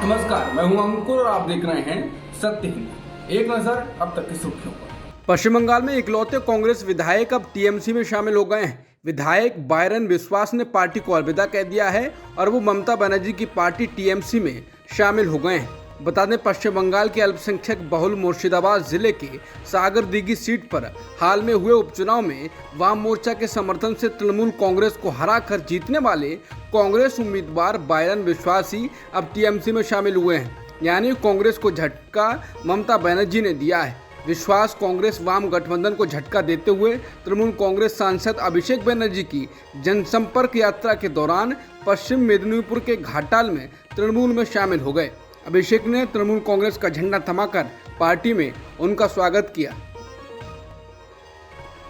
नमस्कार, मैं हूं अंकुर और आप देख रहे हैं सत्य हिंद। एक नजर अब तक की सुर्खियों पर। पश्चिम बंगाल में इकलौते कांग्रेस विधायक अब टीएमसी में शामिल हो गए हैं। विधायक बायरन बिस्वास ने पार्टी को अलविदा कह दिया है और वो ममता बनर्जी की पार्टी टीएमसी में शामिल हो गए हैं। बता दें, पश्चिम बंगाल के अल्पसंख्यक बहुल मुर्शिदाबाद जिले के सागर दीघी सीट पर हाल में हुए उपचुनाव में वाम मोर्चा के समर्थन से तृणमूल कांग्रेस को हराकर जीतने वाले कांग्रेस उम्मीदवार बायरन बिस्वास ही अब टीएमसी में शामिल हुए हैं। यानी कांग्रेस को झटका ममता बनर्जी ने दिया है। विश्वास कांग्रेस वाम गठबंधन को झटका देते हुए तृणमूल कांग्रेस सांसद अभिषेक बनर्जी की जनसंपर्क यात्रा के दौरान पश्चिम मेदिनीपुर के घाटाल में तृणमूल में शामिल हो गए। अभिषेक ने तृणमूल कांग्रेस का झंडा थमाकर पार्टी में उनका स्वागत किया।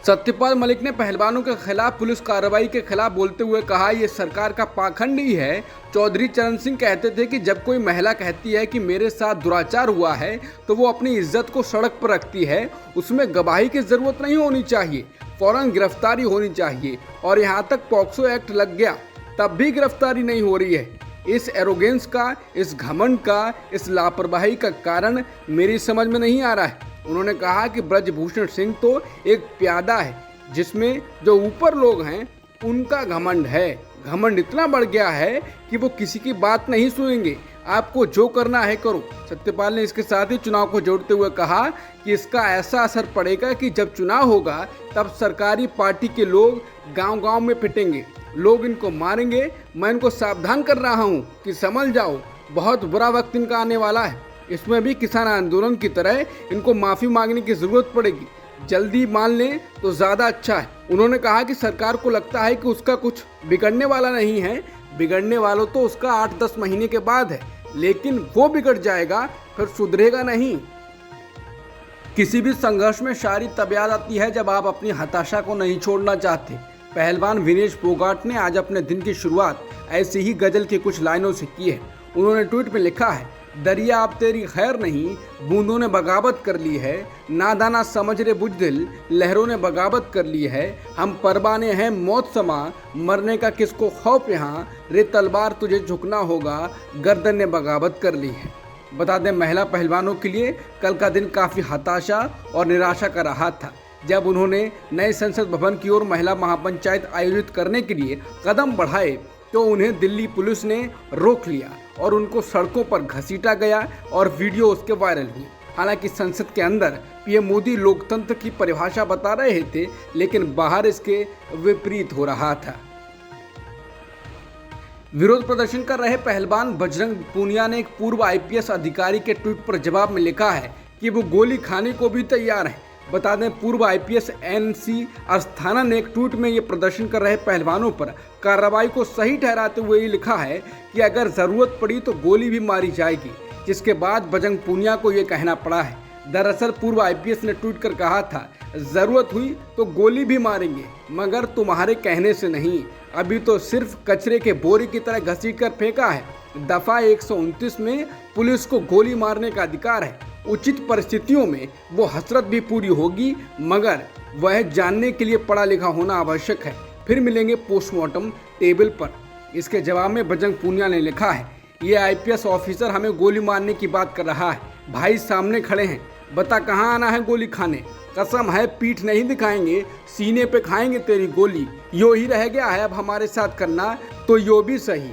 सत्यपाल मलिक ने पहलवानों के खिलाफ पुलिस कार्रवाई के खिलाफ बोलते हुए कहा, ये सरकार का पाखंड ही है। चौधरी चरण सिंह कहते थे कि जब कोई महिला कहती है कि मेरे साथ दुराचार हुआ है तो वो अपनी इज्जत को सड़क पर रखती है, उसमें गवाही की जरूरत नहीं होनी चाहिए, फौरन गिरफ्तारी होनी चाहिए। और यहाँ तक पॉक्सो एक्ट लग गया तब भी गिरफ्तारी नहीं हो रही है। इस एरोगेंस का, इस घमंड का, इस लापरवाही का कारण मेरी समझ में नहीं आ रहा है। उन्होंने कहा कि ब्रजभूषण सिंह तो एक प्यादा है जिसमें जो ऊपर लोग हैं उनका घमंड है। घमंड इतना बढ़ गया है कि वो किसी की बात नहीं सुनेंगे, आपको जो करना है करो। सत्यपाल ने इसके साथ ही चुनाव को जोड़ते हुए कहा कि इसका ऐसा असर पड़ेगा कि जब चुनाव होगा तब सरकारी पार्टी के लोग गांव-गांव में पिटेंगे, लोग इनको मारेंगे। मैं इनको सावधान कर रहा हूं कि समझ जाओ, बहुत बुरा वक्त इनका आने वाला है। इसमें भी किसान आंदोलन की तरह इनको माफ़ी मांगने की ज़रूरत पड़ेगी। जल्दी मान लें तो ज़्यादा अच्छा है। उन्होंने कहा कि सरकार को लगता है कि उसका कुछ बिगड़ने वाला नहीं है। बिगड़ने वाला तो उसका 8-10 महीने के बाद है, लेकिन वो बिगड़ जाएगा, फिर सुधरेगा नहीं। किसी भी संघर्ष में शायरी तब याद आती है जब आप अपनी हताशा को नहीं छोड़ना चाहते। पहलवान विनेश फोगाट ने आज अपने दिन की शुरुआत ऐसी ही गजल की कुछ लाइनों से की है। उन्होंने ट्वीट में लिखा है, दरिया अब तेरी खैर नहीं, बूंदों ने बगावत कर ली है, नादाना समझ रे बुजदिल, लहरों ने बगावत कर ली है। हम परवाने हैं मौत समा, मरने का किसको खौफ यहाँ, रे तलवार तुझे झुकना होगा, गर्दन ने बगावत कर ली है। बता दें, महिला पहलवानों के लिए कल का दिन काफ़ी हताशा और निराशा का रहा था। जब उन्होंने नए संसद भवन की ओर महिला महापंचायत आयोजित करने के लिए कदम बढ़ाए तो उन्हें दिल्ली पुलिस ने रोक लिया और उनको सड़कों पर घसीटा गया और वीडियो उसके वायरल हुई। हालांकि संसद के अंदर पीएम मोदी लोकतंत्र की परिभाषा बता रहे थे, लेकिन बाहर इसके विपरीत हो रहा था। विरोध प्रदर्शन कर रहे पहलवान बजरंग पूनिया ने एक पूर्व आईपीएस अधिकारी के ट्वीट पर जवाब में लिखा है कि वो गोली खाने को भी तैयार है। बता दें, पूर्व आईपीएस एनसी अस्थाना ने एक ट्वीट में ये प्रदर्शन कर रहे पहलवानों पर कार्रवाई को सही ठहराते हुए ये लिखा है कि अगर ज़रूरत पड़ी तो गोली भी मारी जाएगी, जिसके बाद बजरंग पूनिया को ये कहना पड़ा है। दरअसल पूर्व आईपीएस ने ट्वीट कर कहा था, ज़रूरत हुई तो गोली भी मारेंगे, मगर तुम्हारे कहने से नहीं। अभी तो सिर्फ कचरे के बोरे की तरह घसीट कर फेंका है। दफ़ा 129 में पुलिस को गोली मारने का अधिकार है। उचित परिस्थितियों में वो हसरत भी पूरी होगी, मगर वह जानने के लिए पढ़ा लिखा होना आवश्यक है। फिर मिलेंगे पोस्टमार्टम टेबल पर। इसके जवाब में बजरंग पूनिया ने लिखा है, ये आईपीएस ऑफिसर हमें गोली मारने की बात कर रहा है। भाई सामने खड़े हैं, बता कहाँ आना है गोली खाने। कसम है पीठ नहीं दिखाएंगे, सीने पे खाएंगे तेरी गोली। यो ही रह गया है अब हमारे साथ करना, तो यो भी सही।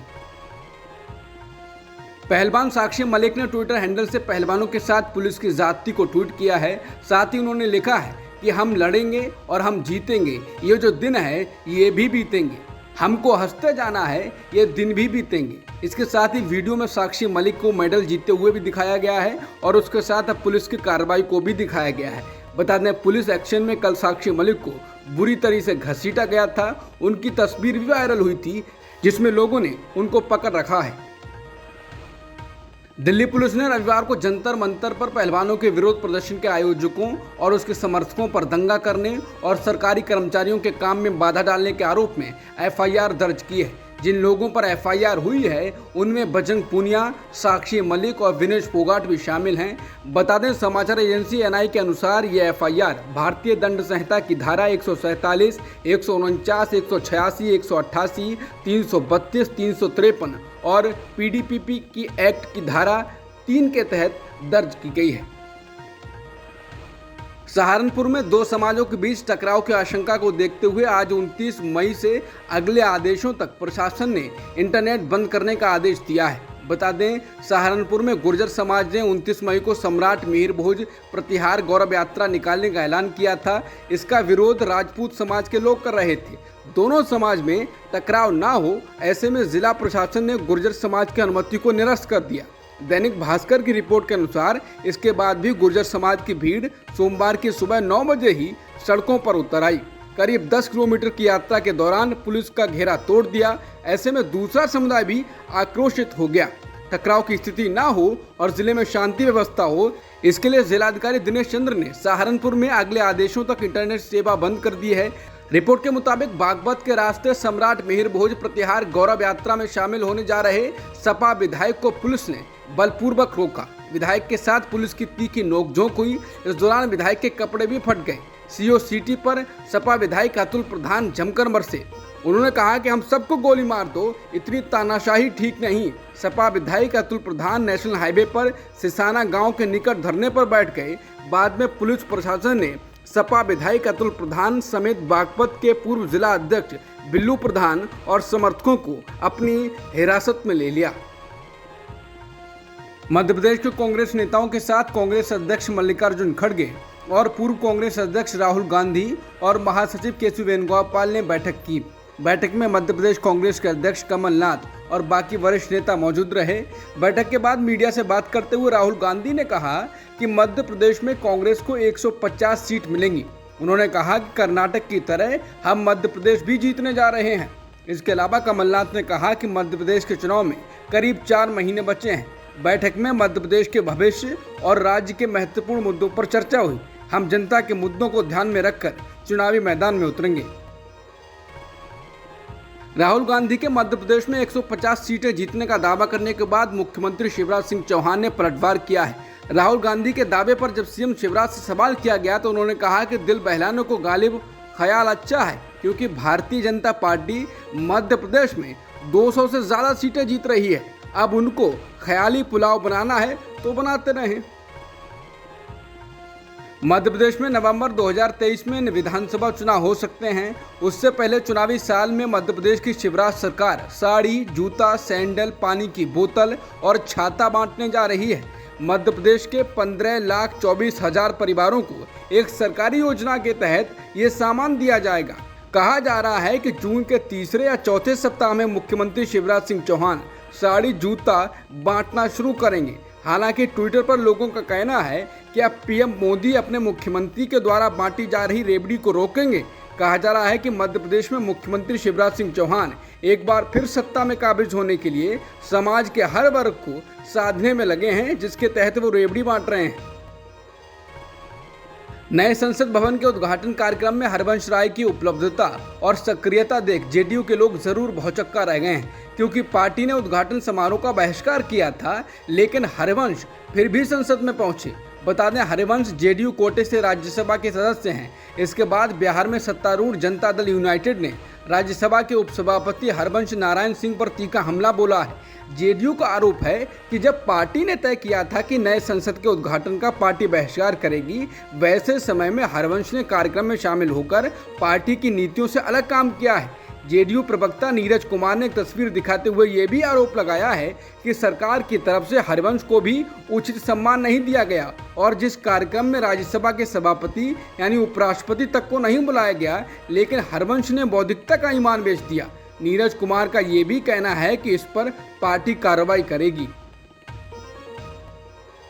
पहलवान साक्षी मलिक ने ट्विटर हैंडल से पहलवानों के साथ पुलिस की ज़्यादती को ट्वीट किया है। साथ ही उन्होंने लिखा है कि हम लड़ेंगे और हम जीतेंगे, ये जो दिन है ये भी बीतेंगे, हमको हंसते जाना है, ये दिन भी बीतेंगे। इसके साथ ही वीडियो में साक्षी मलिक को मेडल जीतते हुए भी दिखाया गया है और उसके साथ अब पुलिस की कार्रवाई को भी दिखाया गया है। बता दें, पुलिस एक्शन में कल साक्षी मलिक को बुरी तरह से घसीटा गया था। उनकी तस्वीर भी वायरल हुई थी जिसमें लोगों ने उनको पकड़ रखा है। दिल्ली पुलिस ने रविवार को जंतर मंतर पर पहलवानों के विरोध प्रदर्शन के आयोजकों और उसके समर्थकों पर दंगा करने और सरकारी कर्मचारियों के काम में बाधा डालने के आरोप में एफआईआर दर्ज की है, जिन लोगों पर एफआईआर हुई है उनमें बजरंग पूनिया, साक्षी मलिक और विनेश फोगाट भी शामिल हैं। बता दें, समाचार एजेंसी एनआई के अनुसार ये एफआईआर भारतीय दंड संहिता की धारा 147, 149, 186, 188, 332, 353 और पीडीपीपी की एक्ट की धारा 3 के तहत दर्ज की गई है। सहारनपुर में दो समाजों के बीच टकराव की आशंका को देखते हुए आज 29 मई से अगले आदेशों तक प्रशासन ने इंटरनेट बंद करने का आदेश दिया है। बता दें, सहारनपुर में गुर्जर समाज ने 29 मई को सम्राट मिहिर भोज प्रतिहार गौरव यात्रा निकालने का ऐलान किया था। इसका विरोध राजपूत समाज के लोग कर रहे थे। दोनों समाज में टकराव ना हो, ऐसे में जिला प्रशासन ने गुर्जर समाज की अनुमति को निरस्त कर दिया। दैनिक भास्कर की रिपोर्ट के अनुसार इसके बाद भी गुर्जर समाज की भीड़ सोमवार की सुबह 9 बजे ही सड़कों पर उतर आई। करीब 10 किलोमीटर की यात्रा के दौरान पुलिस का घेरा तोड़ दिया। ऐसे में दूसरा समुदाय भी आक्रोशित हो गया। टकराव की स्थिति ना हो और जिले में शांति व्यवस्था हो, इसके लिए जिलाधिकारी दिनेश चंद्र ने सहारनपुर में अगले आदेशों तक इंटरनेट सेवा बंद कर दी है। रिपोर्ट के मुताबिक बागपत के रास्ते सम्राट मिहिर भोज प्रतिहार गौरव यात्रा में शामिल होने जा रहे सपा विधायक को पुलिस ने बलपूर्वक रोका। विधायक के साथ पुलिस की तीखी नोकझोंक हुई। इस दौरान विधायक के कपड़े भी फट गए। सीओ सिटी पर सपा विधायक अतुल प्रधान जमकर बरसे। उन्होंने कहा कि हम सबको गोली मार दो, इतनी तानाशाही ठीक नहीं। सपा विधायक अतुल प्रधान नेशनल हाईवे पर सिसाना गांव के निकट धरने पर बैठ गए। बाद में पुलिस प्रशासन ने सपा विधायक अतुल प्रधान समेत बागपत के पूर्व जिला अध्यक्ष बिल्लू प्रधान और समर्थकों को अपनी हिरासत में ले लिया। मध्य प्रदेश के कांग्रेस नेताओं के साथ कांग्रेस अध्यक्ष मल्लिकार्जुन खड़गे और पूर्व कांग्रेस अध्यक्ष राहुल गांधी और महासचिव केशव वेणुगोपाल ने बैठक की। बैठक में मध्य प्रदेश कांग्रेस के अध्यक्ष कमलनाथ और बाकी वरिष्ठ नेता मौजूद रहे। बैठक के बाद मीडिया से बात करते हुए राहुल गांधी ने कहा कि मध्य प्रदेश में कांग्रेस को 150 सीट मिलेंगी। उन्होंने कहा कि कर्नाटक की तरह हम मध्य प्रदेश भी जीतने जा रहे हैं। इसके अलावा कमलनाथ ने कहा कि मध्य प्रदेश के चुनाव में करीब 4 महीने बचे हैं। बैठक में मध्य प्रदेश के भविष्य और राज्य के महत्वपूर्ण मुद्दों पर चर्चा हुई। हम जनता के मुद्दों को ध्यान में रखकर चुनावी मैदान में उतरेंगे। राहुल गांधी के मध्य प्रदेश में 150 सीटें जीतने का दावा करने के बाद मुख्यमंत्री शिवराज सिंह चौहान ने पलटवार किया है। राहुल गांधी के दावे पर जब सीएम शिवराज से सवाल किया गया तो उन्होंने कहा कि दिल बहलाने को गालिब ख्याल अच्छा है, क्योंकि भारतीय जनता पार्टी मध्य प्रदेश में 200 से ज्यादा सीटें जीत रही है। अब उनको ख्याली पुलाव बनाना है तो बनाते रहें। मध्य प्रदेश में नवंबर 2023 में विधानसभा चुनाव हो सकते हैं। उससे पहले चुनावी साल में मध्य प्रदेश की शिवराज सरकार साड़ी, जूता, सैंडल, पानी की बोतल और छाता बांटने जा रही है। मध्य प्रदेश के 15,24,000 परिवारों को एक सरकारी योजना के तहत ये सामान दिया जाएगा। कहा जा रहा है कि जून के तीसरे या चौथे सप्ताह में मुख्यमंत्री शिवराज सिंह चौहान साड़ी, जूता बांटना शुरू करेंगे। हालांकि ट्विटर पर लोगों का कहना है कि अब पीएम मोदी अपने मुख्यमंत्री के द्वारा बांटी जा रही रेवड़ी को रोकेंगे। कहा जा रहा है कि मध्य प्रदेश में मुख्यमंत्री शिवराज सिंह चौहान एक बार फिर सत्ता में काबिज होने के लिए समाज के हर वर्ग को साधने में लगे हैं, जिसके तहत वो रेवड़ी बांट रहे हैं। नए संसद भवन के उद्घाटन कार्यक्रम में हरवंश राय की उपलब्धता और सक्रियता देख जेडीयू के लोग जरूर भौचक्का रह गए हैं, क्योंकि पार्टी ने उद्घाटन समारोह का बहिष्कार किया था, लेकिन हरवंश फिर भी संसद में पहुंचे। बता दें, हरिवंश जेडीयू कोटे से राज्यसभा के सदस्य हैं। इसके बाद बिहार में सत्तारूढ़ जनता दल यूनाइटेड ने राज्यसभा के उपसभापति हरवंश नारायण सिंह पर तीखा हमला बोला है। जेडीयू का आरोप है कि जब पार्टी ने तय किया था कि नए संसद के उद्घाटन का पार्टी बहिष्कार करेगी, वैसे समय में हरवंश ने कार्यक्रम में शामिल होकर पार्टी की नीतियों से अलग काम किया है। जेडीयू प्रवक्ता नीरज कुमार ने एक तस्वीर दिखाते हुए ये भी आरोप लगाया है कि सरकार की तरफ से हरवंश को भी उचित सम्मान नहीं दिया गया और जिस कार्यक्रम में राज्यसभा के सभापति यानी उपराष्ट्रपति तक को नहीं बुलाया गया, लेकिन हरवंश ने बौद्धिकता का ईमान बेच दिया। नीरज कुमार का ये भी कहना है कि इस पर पार्टी कार्रवाई करेगी।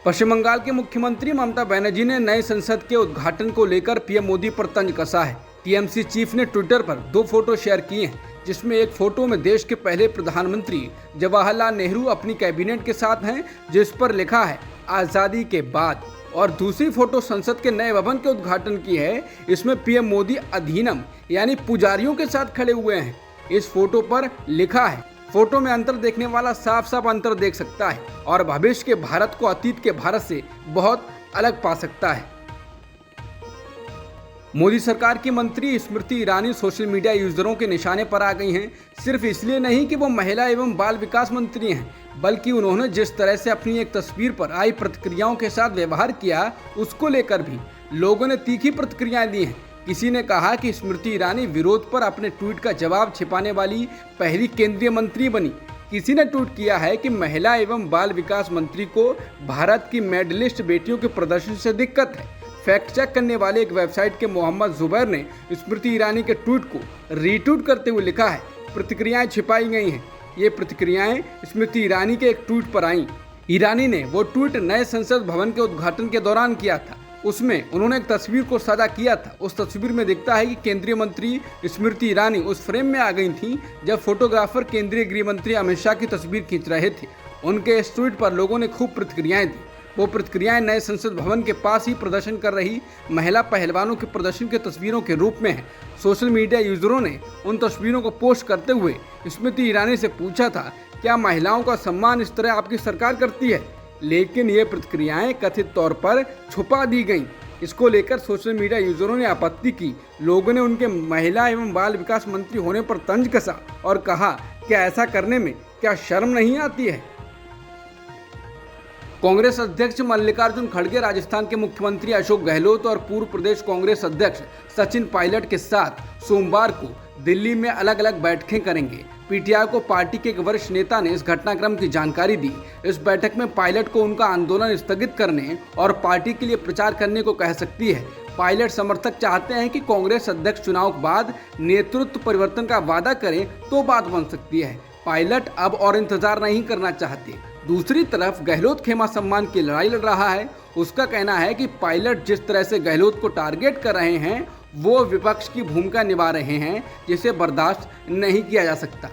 पश्चिम बंगाल के मुख्यमंत्री ममता बनर्जी ने नए संसद के उद्घाटन को लेकर पीएम मोदी पर तंज कसा है। टीएमसी चीफ ने ट्विटर पर 2 फोटो शेयर किए हैं, जिसमें एक फोटो में देश के पहले प्रधानमंत्री जवाहरलाल नेहरू अपनी कैबिनेट के साथ हैं, जिस पर लिखा है आज़ादी के बाद, और दूसरी फोटो संसद के नए भवन के उद्घाटन की है। इसमें पीएम मोदी अधीनम यानी पुजारियों के साथ खड़े हुए हैं। इस फोटो पर लिखा है। फोटो में अंतर देखने वाला साफ साफ अंतर देख सकता है और भविष्य के भारत को अतीत के भारत से बहुत अलग पा सकता है। मोदी सरकार की मंत्री स्मृति ईरानी सोशल मीडिया यूजरों के निशाने पर आ गई हैं। सिर्फ इसलिए नहीं कि वो महिला एवं बाल विकास मंत्री हैं, बल्कि उन्होंने जिस तरह से अपनी एक तस्वीर पर आई प्रतिक्रियाओं के साथ व्यवहार किया, उसको लेकर भी लोगों ने तीखी प्रतिक्रियाएं दी हैं। किसी ने कहा कि स्मृति ईरानी विरोध पर अपने ट्वीट का जवाब छिपाने वाली पहली केंद्रीय मंत्री बनी। किसी ने ट्वीट किया है कि महिला एवं बाल विकास मंत्री को भारत की मेडलिस्ट बेटियों के प्रदर्शन से दिक्कत है। फैक्ट चेक करने वाले एक वेबसाइट के मोहम्मद जुबैर ने स्मृति ईरानी के ट्वीट को रीट्वीट करते हुए लिखा है, प्रतिक्रियाएं छिपाई गई हैं। ये प्रतिक्रियाएं स्मृति ईरानी के एक ट्वीट पर आईं। ईरानी ने वो ट्वीट नए संसद भवन के उद्घाटन के दौरान किया था। उसमें उन्होंने एक तस्वीर को साझा किया था। उस तस्वीर में दिखता है कि केंद्रीय मंत्री स्मृति ईरानी उस फ्रेम में आ गई थी जब फोटोग्राफर केंद्रीय गृह मंत्री अमित शाह की तस्वीर खींच रहे थे। उनके इस ट्वीट पर लोगों ने खूब प्रतिक्रियाएं दी। वो प्रतिक्रियाएं नए संसद भवन के पास ही प्रदर्शन कर रही महिला पहलवानों के प्रदर्शन की तस्वीरों के रूप में है। सोशल मीडिया यूजरों ने उन तस्वीरों को पोस्ट करते हुए स्मृति ईरानी से पूछा था, क्या महिलाओं का सम्मान इस तरह आपकी सरकार करती है? लेकिन ये प्रतिक्रियाएं कथित तौर पर छुपा दी गईं। इसको लेकर सोशल मीडिया यूजरों ने आपत्ति की। लोगों ने उनके महिला एवं बाल विकास मंत्री होने पर तंज कसा और कहा, क्या ऐसा करने में क्या शर्म नहीं आती है? कांग्रेस अध्यक्ष मल्लिकार्जुन खड़गे राजस्थान के मुख्यमंत्री अशोक गहलोत और पूर्व प्रदेश कांग्रेस अध्यक्ष सचिन पायलट के साथ सोमवार को दिल्ली में अलग अलग बैठकें करेंगे। पीटीआई को पार्टी के एक वरिष्ठ नेता ने इस घटनाक्रम की जानकारी दी। इस बैठक में पायलट को उनका आंदोलन स्थगित करने और पार्टी के लिए प्रचार करने को कह सकती है। पायलट समर्थक चाहते हैं कि कांग्रेस अध्यक्ष चुनाव के बाद नेतृत्व परिवर्तन का वादा करें तो बात बन सकती है। पायलट अब और इंतजार नहीं करना चाहते। दूसरी तरफ गहलोत खेमा सम्मान की लड़ाई लड़ रहा है। उसका कहना है कि पायलट जिस तरह से गहलोत को टारगेट कर रहे हैं वो विपक्ष की भूमिका निभा रहे हैं, जिसे बर्दाश्त नहीं किया जा सकता।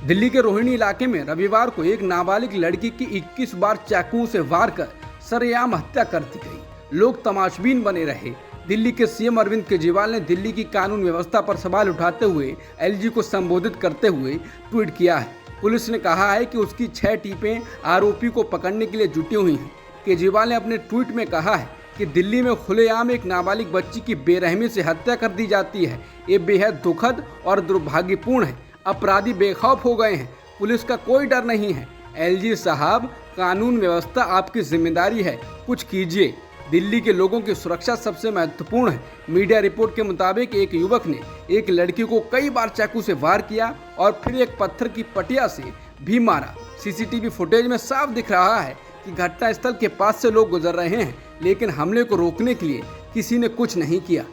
दिल्ली के रोहिणी इलाके में रविवार को एक नाबालिग लड़की की 21 बार चाकू से वार कर सरेआम हत्या कर दी गई। लोग तमाशबीन बने रहे। दिल्ली के सीएम अरविंद केजरीवाल ने दिल्ली की कानून व्यवस्था पर सवाल उठाते हुए एलजी को संबोधित करते हुए ट्वीट किया है। पुलिस ने कहा है कि उसकी 6 टीमें आरोपी को पकड़ने के लिए जुटी हुई हैं। केजरीवाल ने अपने ट्वीट में कहा है कि दिल्ली में खुलेआम एक नाबालिग बच्ची की बेरहमी से हत्या कर दी जाती है। ये बेहद दुखद और दुर्भाग्यपूर्ण है। अपराधी बेखौफ हो गए हैं। पुलिस का कोई डर नहीं है। एलजी साहब, कानून व्यवस्था आपकी जिम्मेदारी है, कुछ कीजिए। दिल्ली के लोगों की सुरक्षा सबसे महत्वपूर्ण है। मीडिया रिपोर्ट के मुताबिक एक युवक ने एक लड़की को कई बार चाकू से वार किया और फिर एक पत्थर की पटिया से भी मारा। सीसीटीवी फुटेज में साफ दिख रहा है कि घटनास्थल के पास से लोग गुजर रहे हैं, लेकिन हमले को रोकने के लिए किसी ने कुछ नहीं किया।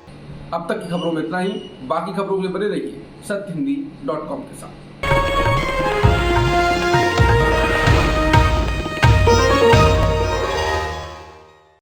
अब तक की खबरों में इतना ही। बाकी खबरों के लिए बने रहिए सत्यहिंदी.com के साथ।